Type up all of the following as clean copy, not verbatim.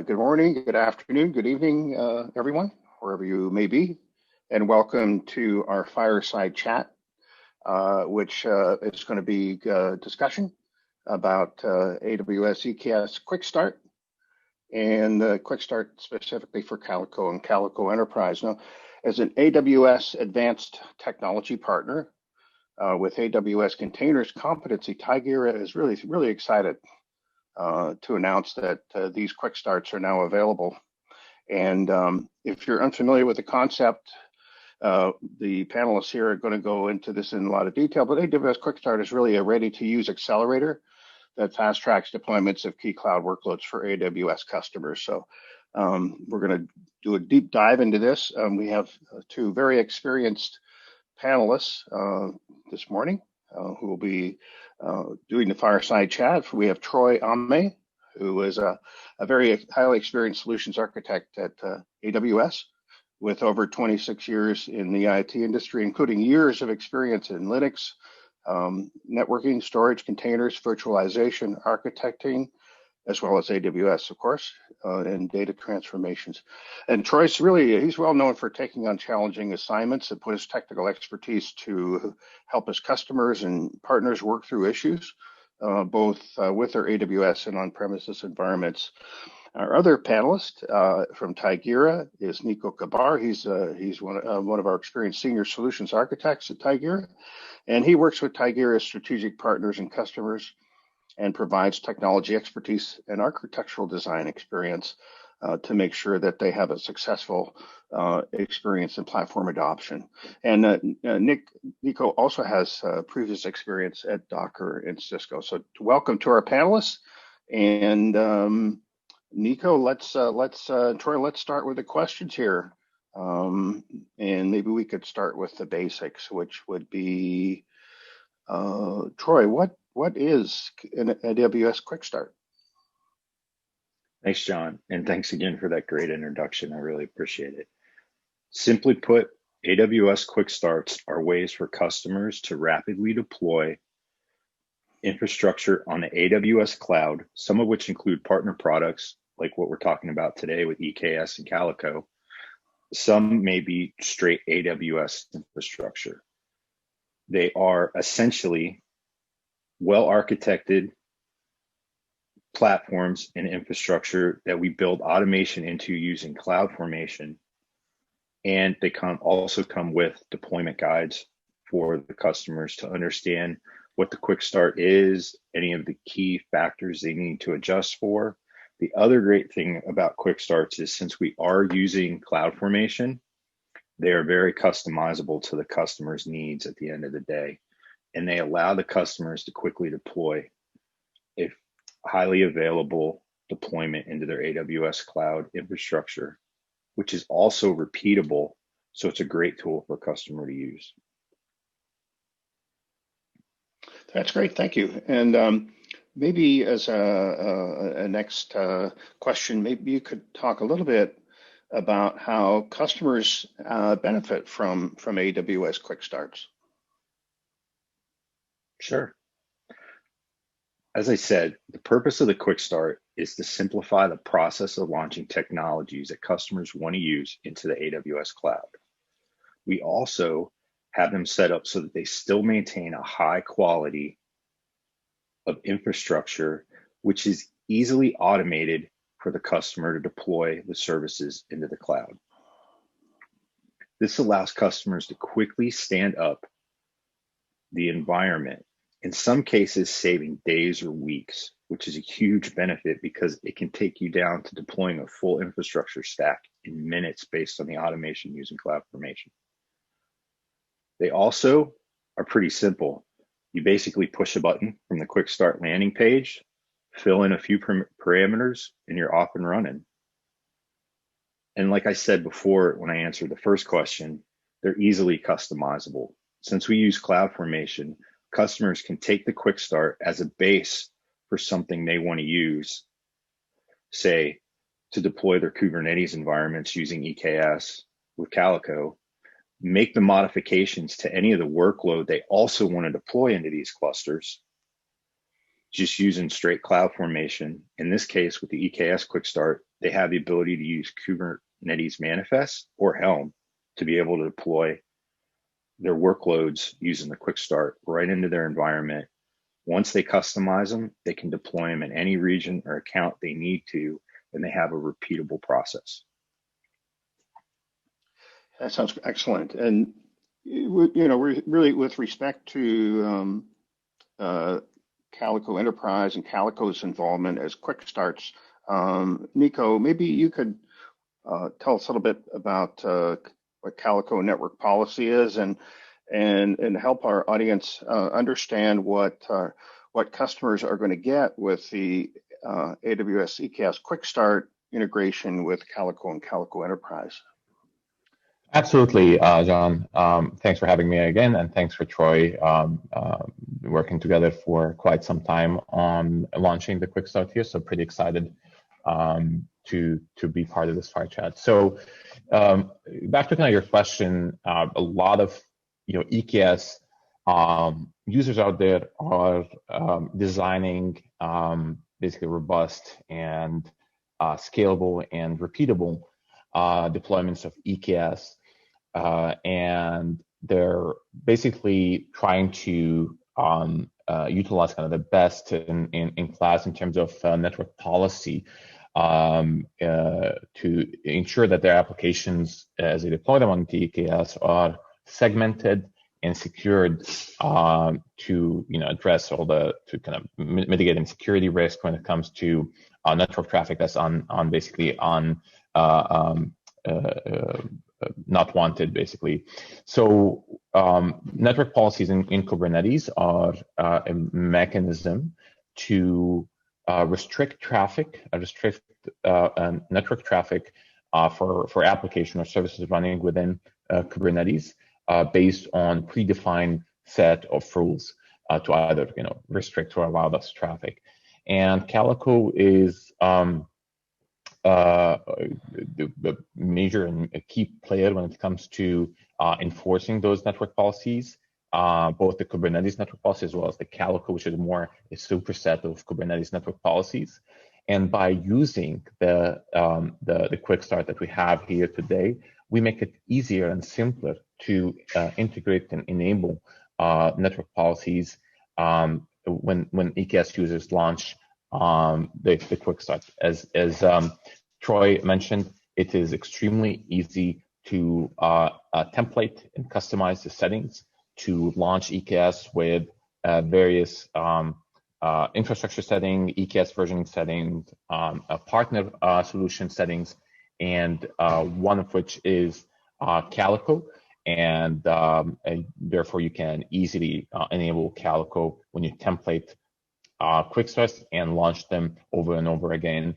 Good morning, good afternoon, good evening, everyone, wherever you may be, and welcome to our fireside chat, which is going to be a discussion about AWS EKS Quickstart and Quickstart specifically for Calico and Calico Enterprise. Now, as an AWS advanced technology partner with AWS Containers Competency, Tigera is really excited to announce that these quick starts are now available. And if you're unfamiliar with the concept, the panelists here are going to go into this in a lot of detail, but AWS Quickstart is really a ready-to-use accelerator that fast-tracks deployments of key cloud workloads for AWS customers. So we're going to do a deep dive into this. We have two very experienced panelists this morning who will be doing the fireside chat. We have Troy Ame, who is a very highly experienced solutions architect at AWS with over 26 years in the IT industry, including years of experience in Linux, networking, storage, containers, virtualization, architecting, as well as AWS, of course, and data transformations. And Troy's he's well known for taking on challenging assignments and put his technical expertise to help his customers and partners work through issues, both with their AWS and on-premises environments. Our other panelist from Tigera is Nico Kabar. He's one of our experienced senior solutions architects at Tigera, and he works with Tigera's strategic partners and customers and provides technology expertise and architectural design experience to make sure that they have a successful experience in platform adoption. And Nico also has previous experience at Docker and Cisco. So welcome to our panelists. And Nico, Troy, let's start with the questions here. And maybe we could start with the basics, which would be, Troy, what is an AWS Quickstart? Thanks, John, and thanks again for that great introduction. I really appreciate it. Simply put, AWS Quickstarts are ways for customers to rapidly deploy infrastructure on the AWS cloud, some of which include partner products, like what we're talking about today with EKS and Calico. Some may be straight AWS infrastructure. They are essentially well-architected platforms and infrastructure that we build automation into using CloudFormation. And they also come with deployment guides for the customers to understand what the quick start is, any of the key factors they need to adjust for. The other great thing about quick starts is since we are using CloudFormation, they are very customizable to the customer's needs at the end of the day. And they allow the customers to quickly deploy a highly available deployment into their AWS cloud infrastructure, which is also repeatable. So it's a great tool for a customer to use. That's great, thank you. And maybe as a next question, maybe you could talk a little bit about how customers benefit from AWS Quickstarts. Sure. As I said, the purpose of the Quick Start is to simplify the process of launching technologies that customers want to use into the AWS cloud. We also have them set up so that they still maintain a high quality of infrastructure, which is easily automated for the customer to deploy the services into the cloud. This allows customers to quickly stand up the environment, in some cases saving days or weeks, which is a huge benefit because it can take you down to deploying a full infrastructure stack in minutes based on the automation using CloudFormation. They also are pretty simple. You basically push a button from the Quick Start landing page, fill in a few parameters, and you're off and running. And like I said before, when I answered the first question, they're easily customizable. Since we use CloudFormation, customers can take the Quick Start as a base for something they want to use, say, to deploy their Kubernetes environments using EKS with Calico, make the modifications to any of the workload they also want to deploy into these clusters, just using straight cloud formation. In this case, with the EKS Quickstart, they have the ability to use Kubernetes Manifest or Helm to be able to deploy their workloads using the Quickstart right into their environment. Once they customize them, they can deploy them in any region or account they need to, and they have a repeatable process. That sounds excellent. And we're really, with respect to Calico Enterprise and Calico's involvement as Quickstarts, Nico, maybe you could tell us a little bit about what Calico network policy is, and help our audience understand what customers are going to get with the AWS EKS Quickstart integration with Calico and Calico Enterprise. Absolutely, John. Thanks for having me again, and thanks for Troy working together for quite some time on launching the Quickstart here. So pretty excited to be part of this fire chat. So back to kind of your question, a lot of EKS users out there are designing basically robust and scalable and repeatable deployments of EKS, and they're basically trying to utilize kind of the best in class in terms of network policy to ensure that their applications, as they deploy them on EKS, are segmented and secured to address all to kind of mitigate security risk when it comes to network traffic that's not wanted, basically. So network policies in Kubernetes are a mechanism to restrict network traffic for application or services running within Kubernetes based on predefined set of rules to either restrict or allow this traffic. And Calico is the major and a key player when it comes to enforcing those network policies, both the Kubernetes network policy as well as the Calico, which is more a superset of Kubernetes network policies. And by using the Quickstart that we have here today, we make it easier and simpler to integrate and enable network policies when EKS users launch the Quickstart. As Troy mentioned, it is extremely easy to template and customize the settings to launch EKS with various infrastructure setting, EKS versioning settings, partner solution settings, and one of which is Calico. And therefore, you can easily enable Calico when you template Quickstarts and launch them over and over again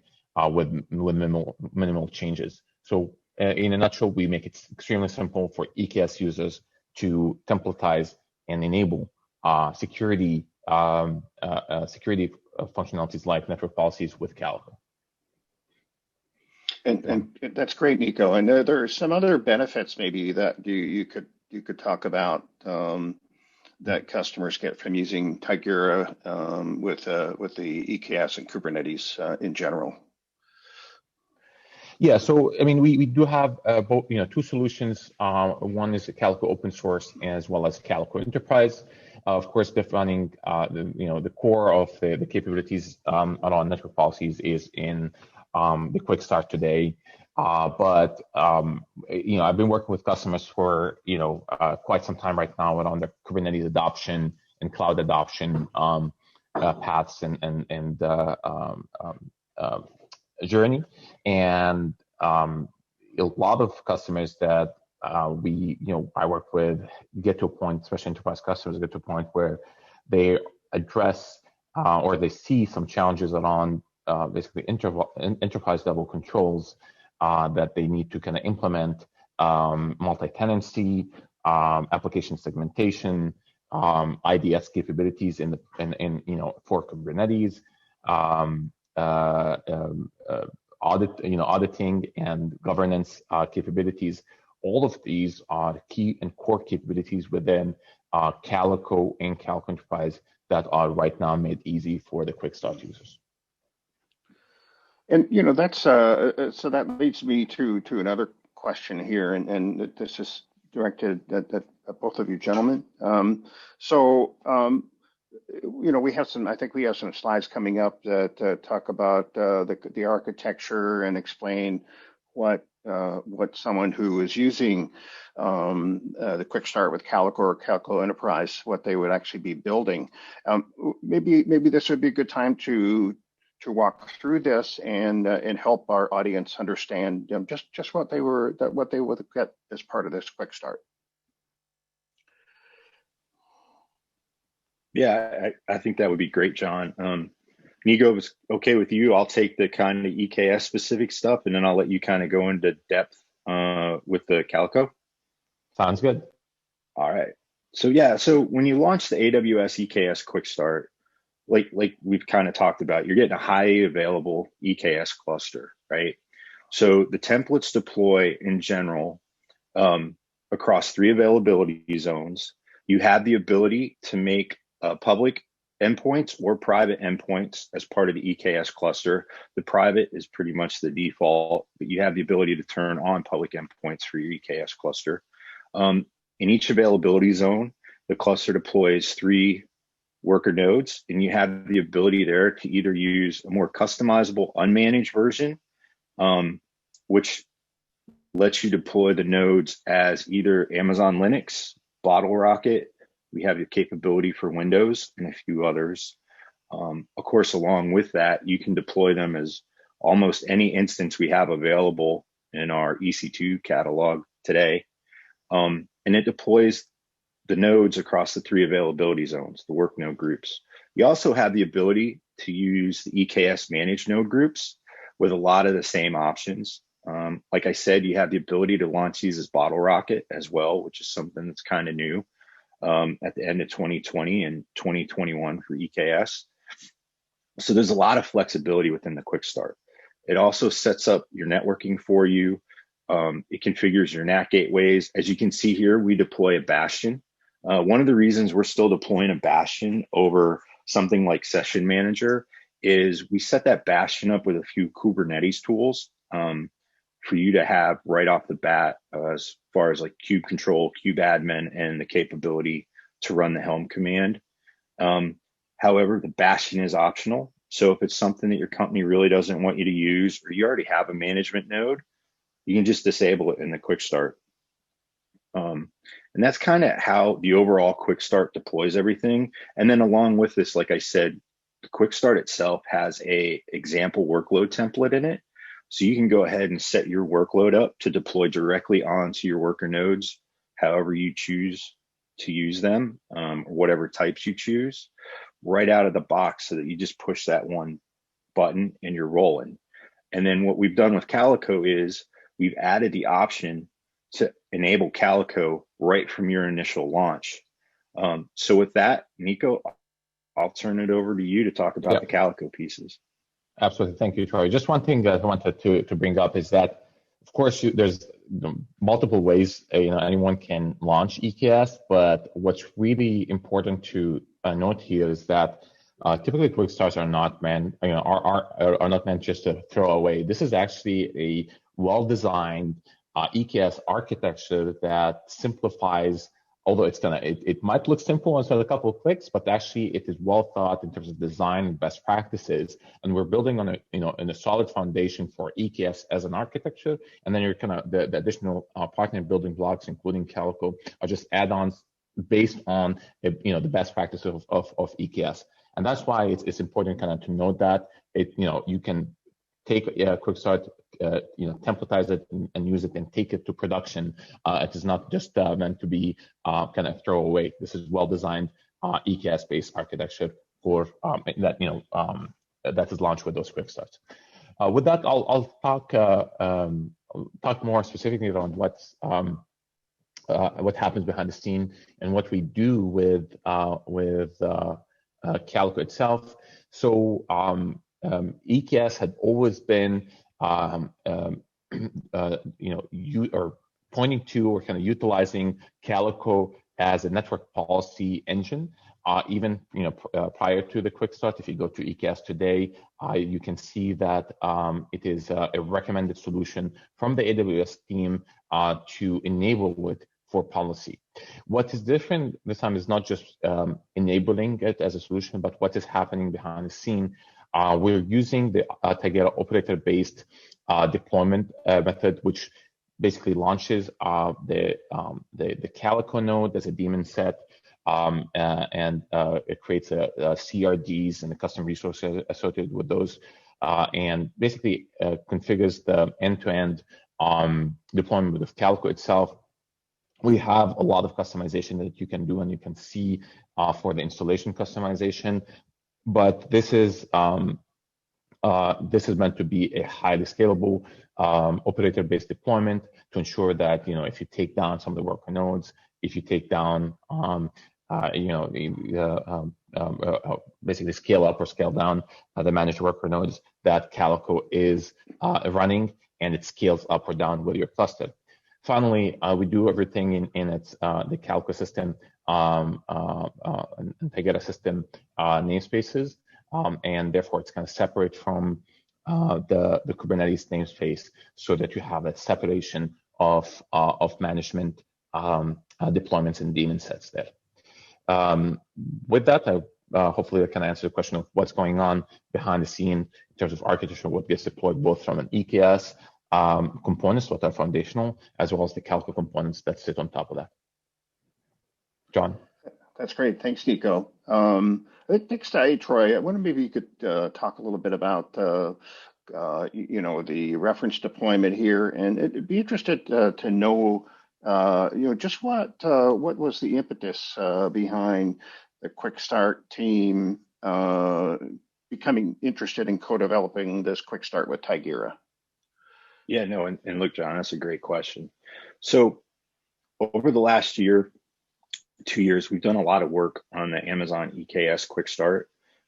with minimal changes. So in a nutshell, we make it extremely simple for EKS users to templatize and enable security functionalities like network policies with Calico. And that's great, Nico. And there are some other benefits maybe that you could talk about that customers get from using Tigera with the EKS and Kubernetes in general. Yeah, so I mean, we do have both, two solutions. One is the Calico open source as well as Calico Enterprise. Of course, defining the core of the capabilities around network policies is in the Quickstart today. But I've been working with customers for quite some time right now around the Kubernetes adoption and cloud adoption paths and journey, and a lot of customers that I work with get to a point, especially enterprise customers, get to a point where they address or they see some challenges around basically enterprise level controls that they need to kind of implement, multi-tenancy, application segmentation, IDS capabilities for Kubernetes, auditing and governance capabilities. All of these are key and core capabilities within Calico and Calico Enterprise that are right now made easy for the Quickstart users. And that's so that leads me to another question here, and this is directed at both of you gentlemen. We have some. I think we have some slides coming up that talk about the architecture and explain what someone who is using the Quickstart with Calico or Calico Enterprise, what they would actually be building. Maybe this would be a good time to walk through this and help our audience understand just what they would get as part of this Quickstart. Yeah, I think that would be great, John. Nico, if it's okay with you, I'll take the kind of EKS specific stuff, and then I'll let you kind of go into depth with the Calico. Sounds good. All right. So when you launch the AWS EKS Quickstart, like we've kind of talked about, you're getting a highly available EKS cluster, right? So the templates deploy in general across 3 availability zones. You have the ability to make public endpoints or private endpoints as part of the EKS cluster. The private is pretty much the default, but you have the ability to turn on public endpoints for your EKS cluster. In each availability zone, the cluster deploys 3 worker nodes, and you have the ability there to either use a more customizable unmanaged version, which lets you deploy the nodes as either Amazon Linux, Bottle Rocket. We have the capability for Windows and a few others. Of course, along with that, you can deploy them as almost any instance we have available in our EC2 catalog today. And it deploys the nodes across the 3 availability zones, the work node groups. You also have the ability to use the EKS managed node groups with a lot of the same options. Like I said, you have the ability to launch these as Bottle Rocket as well, which is something that's kind of new at the end of 2020 and 2021 for EKS. So there's a lot of flexibility within the Quickstart. It also sets up your networking for you. It configures your NAT gateways. As you can see here, we deploy a Bastion. One of the reasons we're still deploying a Bastion over something like Session Manager is we set that Bastion up with a few Kubernetes tools for you to have right off the bat as far as like kube control, kube admin, and the capability to run the Helm command. However, the Bastion is optional. So if it's something that your company really doesn't want you to use, or you already have a management node, you can just disable it in the Quickstart. And that's kind of how the overall Quickstart deploys everything. And then along with this, like I said, the Quickstart itself has a example workload template in it. So you can go ahead and set your workload up to deploy directly onto your worker nodes, however you choose to use them, or whatever types you choose, right out of the box, so that you just push that one button and you're rolling. And then what we've done with Calico is we've added the option to enable Calico right from your initial launch. So with that, Nico, I'll turn it over to you to talk about the Calico pieces. Absolutely. Thank you, Troy. Just one thing that I wanted to bring up is that, of course, there's multiple ways anyone can launch EKS, but what's really important to note here is that typically Quickstarts are not meant, are not meant just to throw away. This is actually a well-designed EKS architecture that simplifies. Although it might look simple and a couple of clicks, but actually it is well thought in terms of design and best practices. And we're building on a solid foundation for EKS as an architecture. And then you're the additional partner building blocks, including Calico, are just add-ons based on the best practices of EKS. And that's why it's important to note that you can take a Quickstart, templatize it and use it and take it to production. It is not just meant to be throw away. This is well-designed EKS-based architecture for that is launched with those Quickstarts. With that, I'll talk more specifically around what happens behind the scene and what we do with Calico itself. So EKS had always been pointing to or utilizing Calico as a network policy engine. Even prior to the Quickstart, if you go to EKS today, you can see that it is a recommended solution from the AWS team to enable it for policy. What is different this time is not just enabling it as a solution, but what is happening behind the scene. We're using the Tigera operator-based deployment method, which basically launches the Calico node as a daemon set, and it creates CRDs and the custom resources associated with those, and basically configures the end-to-end deployment of Calico itself. We have a lot of customization that you can do and you can see for the installation customization, but this is meant to be a highly scalable operator-based deployment to ensure that if you take down some of the worker nodes, if you take down basically scale up or scale down the managed worker nodes, that Calico is running and it scales up or down with your cluster. Finally, we do everything in its the Calico system and Tigera system namespaces, and therefore it's kind of separate from the Kubernetes namespace, so that you have that separation of management deployments and daemon sets there. With that, hopefully I can answer the question of what's going on behind the scene in terms of architecture, what gets deployed both from an EKS components, what are foundational, as well as the Calico components that sit on top of that. John. That's great. Thanks, Nico. Next, Troy, I wonder maybe you could talk a little bit about the reference deployment here, and it'd be interested to know just what was the impetus behind the Quickstart team becoming interested in co-developing this Quickstart with Tigera. Yeah, no, and look, John, that's a great question. So over the last year, 2 years, we've done a lot of work on the Amazon EKS Quickstart,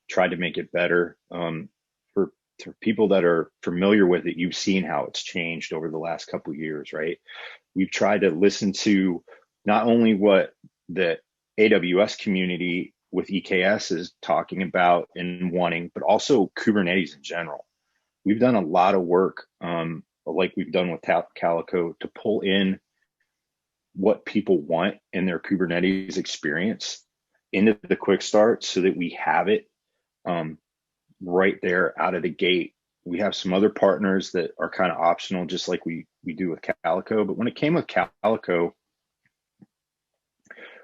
tried to make it better. For people that are familiar with it, you've seen how it's changed over the last couple of years, right? We've tried to listen to not only what the AWS community with EKS is talking about and wanting, but also Kubernetes in general. We've done a lot of work, like we've done with Calico, to pull in what people want in their Kubernetes experience into the Quickstart so that we have it right there out of the gate. We have some other partners that are kind of optional, just like we do with Calico. But when it came with Calico,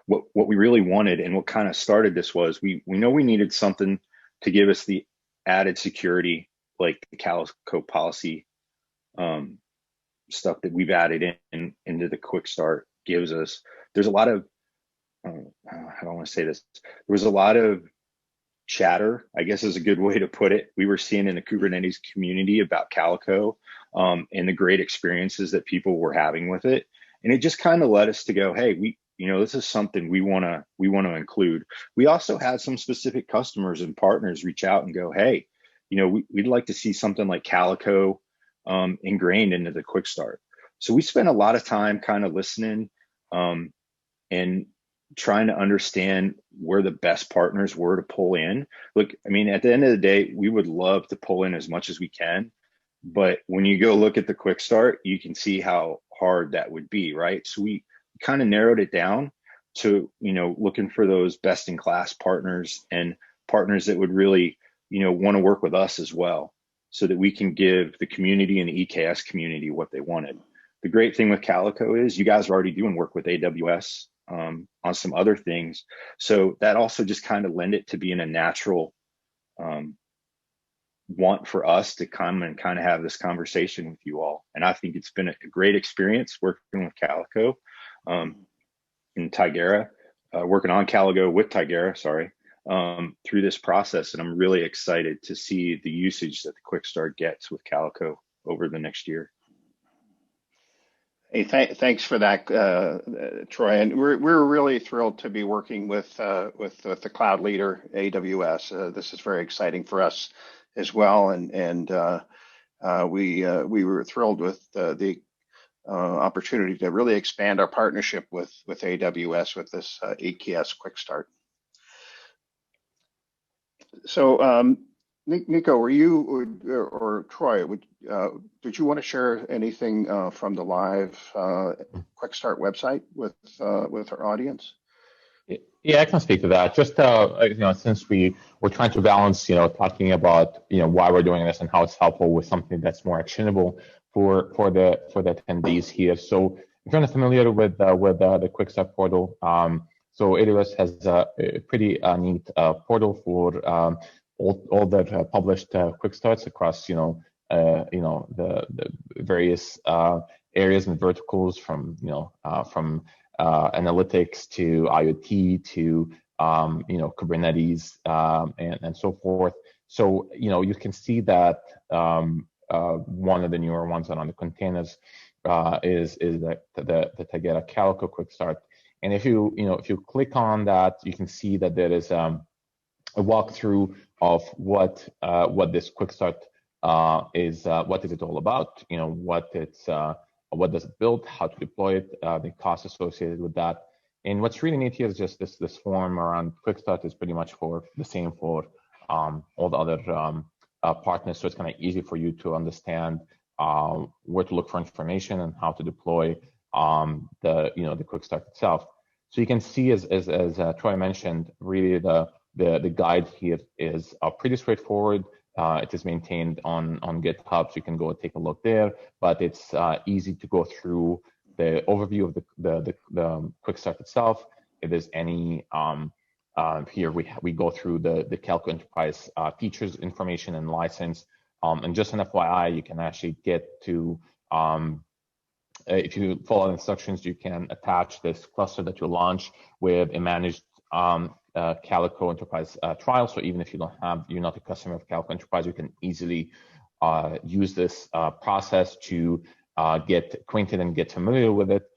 what we really wanted and what kind of started this was we know we needed something to give us the added security, like the Calico policy stuff that we've added into the Quickstart gives us. There's a lot of I don't want to say this. There was a lot of chatter, I guess is a good way to put it. We were seeing in the Kubernetes community about Calico and the great experiences that people were having with it, and it just kind of led us to go, hey, this is something we want to include. We also had some specific customers and partners reach out and go, hey, we'd like to see something like Calico ingrained into the Quickstart. So we spent a lot of time kind of listening and trying to understand where the best partners were to pull in. Look, I mean, at the end of the day, we would love to pull in as much as we can, but when you go look at the Quickstart, you can see how hard that would be, right? So we kind of narrowed it down to, looking for those best in class partners and partners that would really, want to work with us as well, so that we can give the community and the EKS community what they wanted. The great thing with Calico is you guys are already doing work with AWS on some other things. So that also just kind of lend it to being a natural want for us to come and kind of have this conversation with you all. And I think it's been a great experience working with Calico in Tigera, working on Calico with Tigera, through this process. And I'm really excited to see the usage that the Quickstart gets with Calico over the next year. Hey, thanks for that, Troy. And we're really thrilled to be working with the cloud leader, AWS. This is very exciting for us as well, and we were thrilled with the opportunity to really expand our partnership with AWS with this EKS Quickstart. So, Nico, were you or Troy? Did you want to share anything from the live Quickstart website with our audience? Yeah, I can speak to that. Just since we're trying to balance, talking about why we're doing this and how it's helpful with something that's more actionable for the attendees here. So if you're not familiar with the Quickstart portal, so AWS has a pretty neat portal for all the published Quickstarts across the various areas and verticals from analytics to IoT to Kubernetes and so forth. So you can see that one of the newer ones on the containers is the Tigera Calico Quickstart. And if you click on that, you can see that there is a walkthrough of what this Quickstart is. What is it all about? What does it build, how to deploy it, the costs associated with that. And what's really neat here is just this form around Quickstart is pretty much for the same for all the other partners. So it's kind of easy for you to understand where to look for information and how to deploy the Quickstart itself. So you can see, as Troy mentioned, really the guide here is pretty straightforward. It is maintained on GitHub, so you can go and take a look there. But it's easy to go through the overview of the Quickstart itself. If there's any here, we go through the Calico Enterprise features, information, and license. And just an FYI, you can actually get to if you follow the instructions, you can attach this cluster that you launch with a managed Calico Enterprise trial. So even if you're not a customer of Calico Enterprise, you can easily use this process to get acquainted and get familiar with it,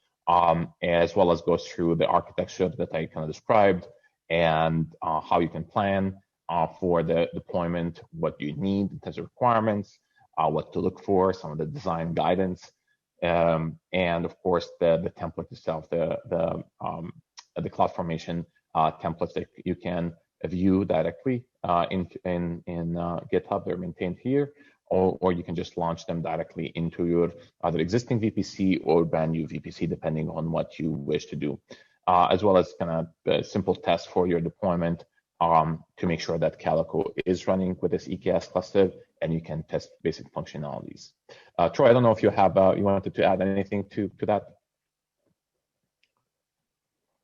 as well as go through the architecture that I kind of described and how you can plan for the deployment, what you need in terms of requirements, what to look for, some of the design guidance, and of course the template itself, the CloudFormation templates that you can view directly in GitHub. They're maintained here, or you can just launch them directly into your either existing VPC or brand new VPC, depending on what you wish to do, as well as kind of a simple test for your deployment to make sure that Calico is running with this EKS cluster, and you can test basic functionalities. Troy, I don't know if you wanted to add anything to that.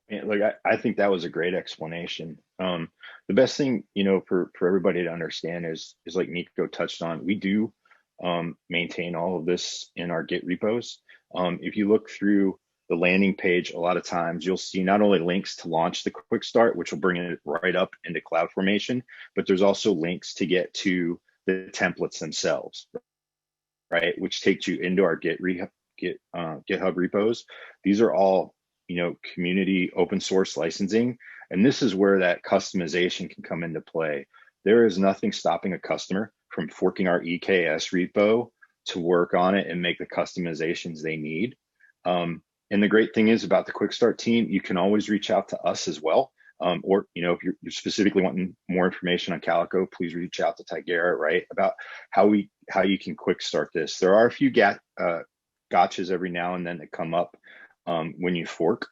Yeah, look, I think that was a great explanation. The best thing, for everybody to understand is like Nico touched on, we do maintain all of this in our Git repos. If you look through the landing page, a lot of times you'll see not only links to launch the Quickstart, which will bring it right up into CloudFormation, but there's also links to get to the templates themselves, right? Which takes you into our GitHub repos. These are all community open source licensing. And this is where that customization can come into play. There is nothing stopping a customer from forking our EKS repo to work on it and make the customizations they need. And the great thing is about the Quickstart team, you can always reach out to us as well. Or, if you're specifically wanting more information on Calico, please reach out to Tigera, right? About how you can Quickstart this. There are a few gotchas every now and then that come up when you fork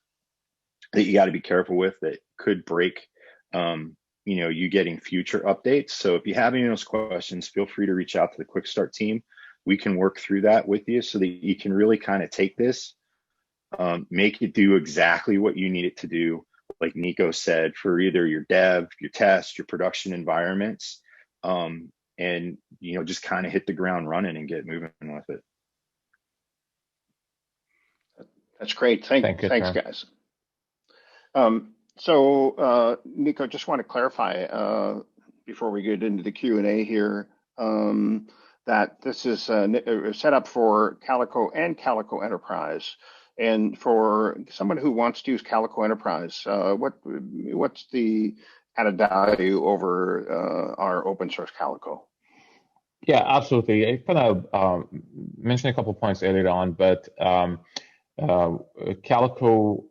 that you got to be careful with that could break you getting future updates. So if you have any of those questions, feel free to reach out to the Quickstart team. We can work through that with you so that you can really kind of take this, make it do exactly what you need it to do, like Nico said, for either your dev, your test, your production environments, and just kind of hit the ground running and get moving with it. That's great. Thanks, guys. So, Nico, just want to clarify before we get into the Q&A here that this is set up for Calico and Calico Enterprise. And for someone who wants to use Calico Enterprise, what's the added value over our open source Calico? Yeah, absolutely. I kind of mentioned a couple of points earlier on, but Calico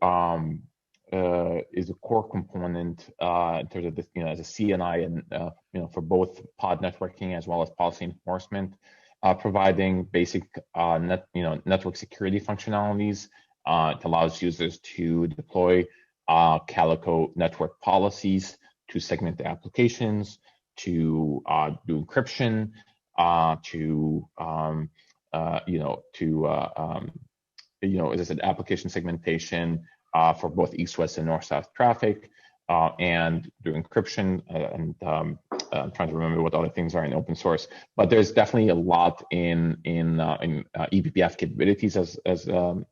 is a core component in terms of this, as a CNI and for both pod networking as well as policy enforcement, providing basic network security functionalities. It allows users to deploy Calico network policies to segment the applications, to do encryption, as I said, application segmentation for both east-west and north-south traffic, and do encryption. I'm trying to remember what other things are in open source, but there's definitely a lot in eBPF capabilities as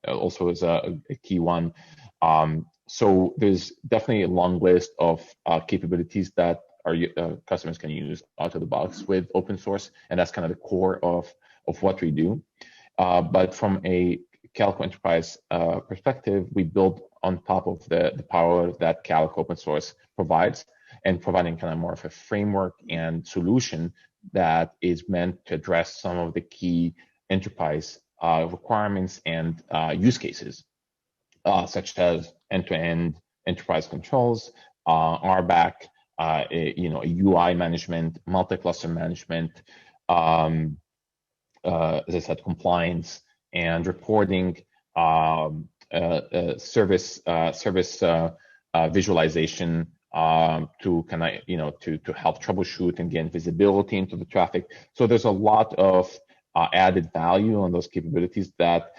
also as a key one. So there's definitely a long list of capabilities that our customers can use out of the box with open source, and that's kind of the core of what we do. But from a Calico Enterprise perspective, we build on top of the power that Calico open source provides, and providing kind of more of a framework and solution that is meant to address some of the key enterprise requirements and use cases, such as end-to-end enterprise controls, RBAC, UI management, multi-cluster management, as I said, compliance and reporting, service visualization to kind of to help troubleshoot and gain visibility into the traffic. So there's a lot of added value on those capabilities that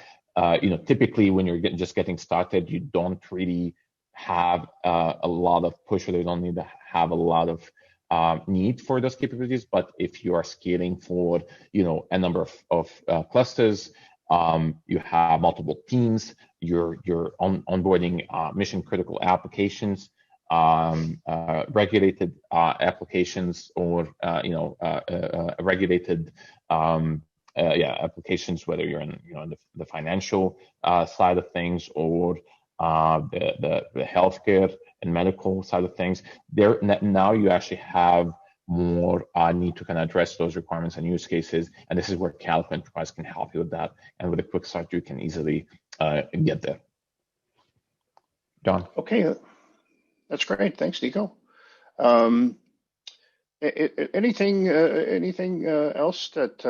typically when you're just getting started, you don't really have a lot of push, or they don't need to have a lot of need for those capabilities. But if you are scaling for a number of clusters, you have multiple teams, you're onboarding mission critical applications, regulated applications, or regulated applications, whether you're in the financial side of things, or the healthcare and medical side of things. There now you actually have more need to kind of address those requirements and use cases, and this is where Calico Enterprise can help you with that. And with a Quickstart, you can easily get there. John. Okay, that's great. Thanks, Nico. Anything else that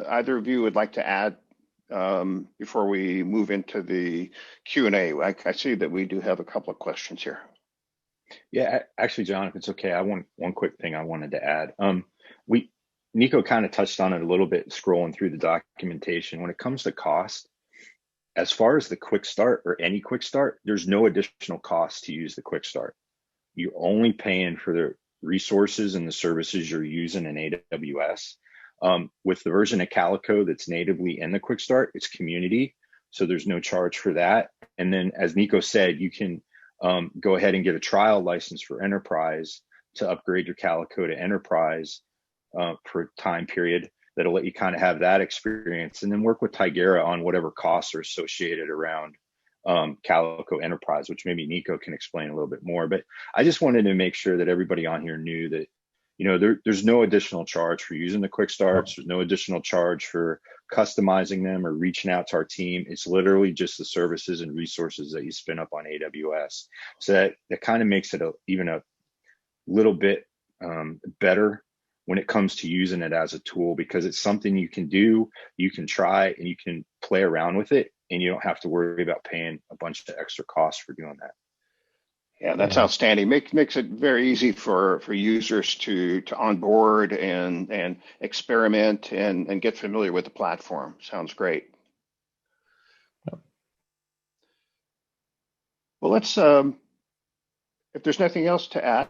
either of you would like to add before we move into the Q&A? I see that we do have a couple of questions here. Yeah, actually, John, if it's okay, I want one quick thing I wanted to add. Nico kind of touched on it a little bit scrolling through the documentation. When it comes to cost, as far as the Quickstart or any Quickstart, there's no additional cost to use the Quickstart. You're only paying for the resources and the services you're using in AWS. With the version of Calico that's natively in the Quickstart, it's community, so there's no charge for that. And then, as Nico said, you can go ahead and get a trial license for Enterprise to upgrade your Calico to Enterprise for a time period that'll let you kind of have that experience, and then work with Tigera on whatever costs are associated around Calico Enterprise, which maybe Nico can explain a little bit more. But I just wanted to make sure that everybody on here knew that there's no additional charge for using the Quickstarts. There's no additional charge for customizing them or reaching out to our team. It's literally just the services and resources that you spin up on AWS. So that kind of makes it even a little bit better when it comes to using it as a tool, because it's something you can do, you can try, and you can play around with it, and you don't have to worry about paying a bunch of extra costs for doing that. Yeah, that's outstanding. Makes it very easy for users to onboard and experiment and get familiar with the platform. Sounds great. Well, let's if there's nothing else to add,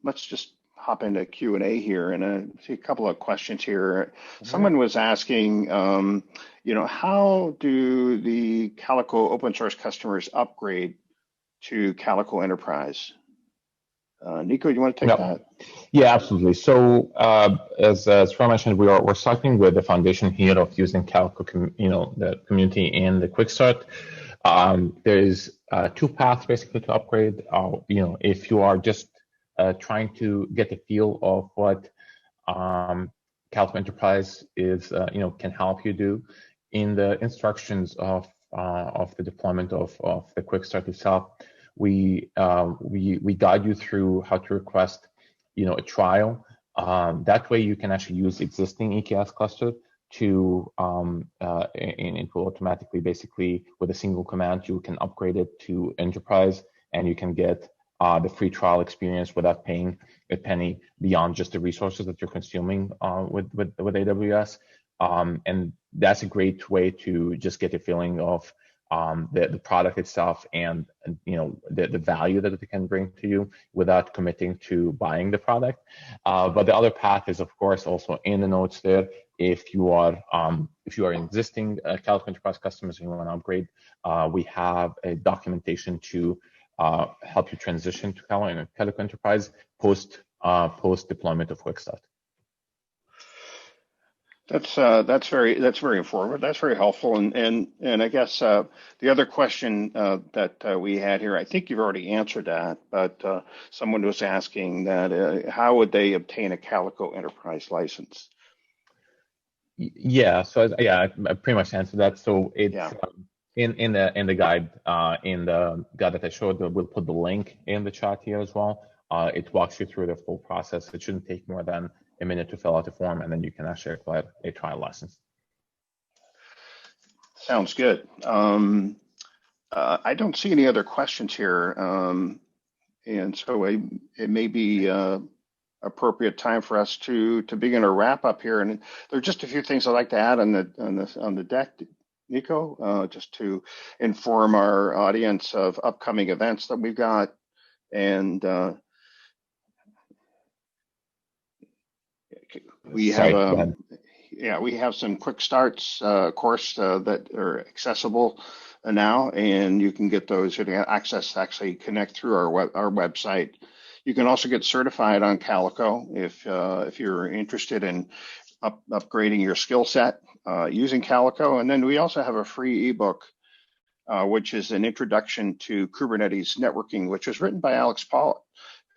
let's just hop into Q&A here, and I see a couple of questions here. Someone was asking, how do the Calico open source customers upgrade to Calico Enterprise? Nico, you want to take that? Yeah, absolutely. So as Ron mentioned, we're starting with the foundation here of using Calico, the community and the Quickstart. There's two paths basically to upgrade. If you are just trying to get a feel of what Calico Enterprise is, can help you do, in the instructions of the deployment of the Quickstart itself, we guide you through how to request, a trial. That way you can actually use existing EKS cluster to and it will automatically, basically with a single command, you can upgrade it to Enterprise, and you can get the free trial experience without paying a penny beyond just the resources that you're consuming with AWS. And that's a great way to just get a feeling of the product itself and the value that it can bring to you without committing to buying the product. But the other path is, of course, also in the notes there. If you are an existing Calico Enterprise customers and you want to upgrade, we have a documentation to help you transition to Calico Enterprise post deployment of Quickstart. That's very informative. That's very helpful. And I guess the other question that we had here, I think you've already answered that, but someone was asking that how would they obtain a Calico Enterprise license? Yeah, so I pretty much answered that. So it's in the guide that I showed, we'll put the link in the chat here as well. It walks you through the full process. It shouldn't take more than a minute to fill out the form, and then you can actually apply a trial license. Sounds good. I don't see any other questions here, and so it may be appropriate time for us to begin a wrap up here. And there are just a few things I'd like to add on the deck, Nico, just to inform our audience of upcoming events that we've got. And we have we have some quick starts course that are accessible now, and you can get those. You can access, actually connect through our website. You can also get certified on Calico if you're interested in upgrading your skill set using Calico. And then we also have a free ebook, which is an introduction to Kubernetes networking, which was written by Alex Pollitt,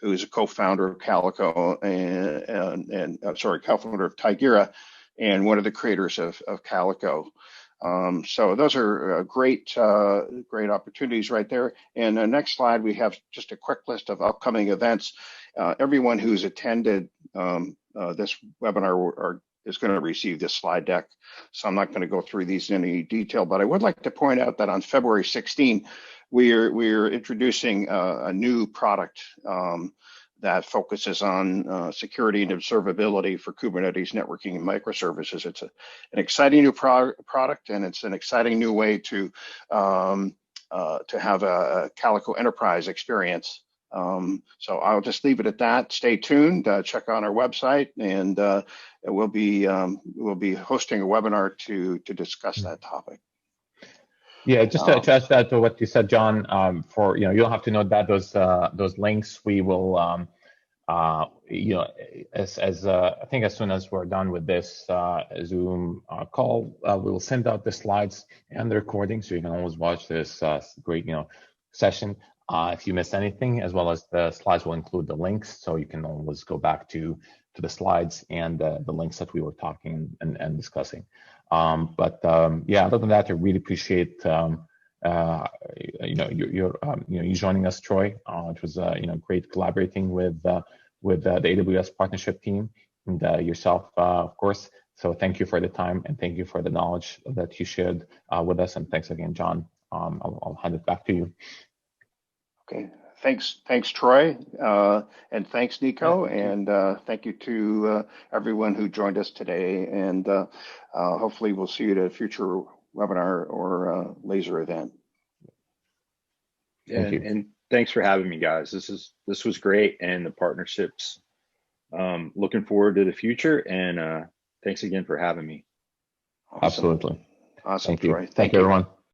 who is a co-founder of Calico and co-founder of Tigera, and one of the creators of Calico. So those are great opportunities right there. And the next slide, we have just a quick list of upcoming events. Everyone who's attended this webinar is going to receive this slide deck. So I'm not going to go through these in any detail, but I would like to point out that on February 16, we're introducing a new product that focuses on security and observability for Kubernetes networking and microservices. It's an exciting new product, and it's an exciting new way to have a Calico Enterprise experience. So I'll just leave it at that. Stay tuned. Check on our website, and we'll be hosting a webinar to discuss that topic. Yeah, just to add that to what you said, John. You don't have to note that those links. We will, I think as soon as we're done with this Zoom call, we will send out the slides and the recording, so you can always watch this great session. If you missed anything, as well as the slides will include the links, so you can always go back to the slides and the links that we were talking and discussing. Other than that, I really appreciate you joining us, Troy. It was great collaborating with the AWS partnership team and yourself, of course. So thank you for the time, and thank you for the knowledge that you shared with us. And thanks again, John. I'll hand it back to you. Okay. Thanks, Troy, and thanks, Nico, and thank you to everyone who joined us today. And hopefully, we'll see you at a future webinar or laser event. Yeah, and thanks for having me, guys. This was great, and the partnerships. Looking forward to the future, and thanks again for having me. Awesome. Absolutely. Awesome, Thank you. Troy. Thank you, everyone.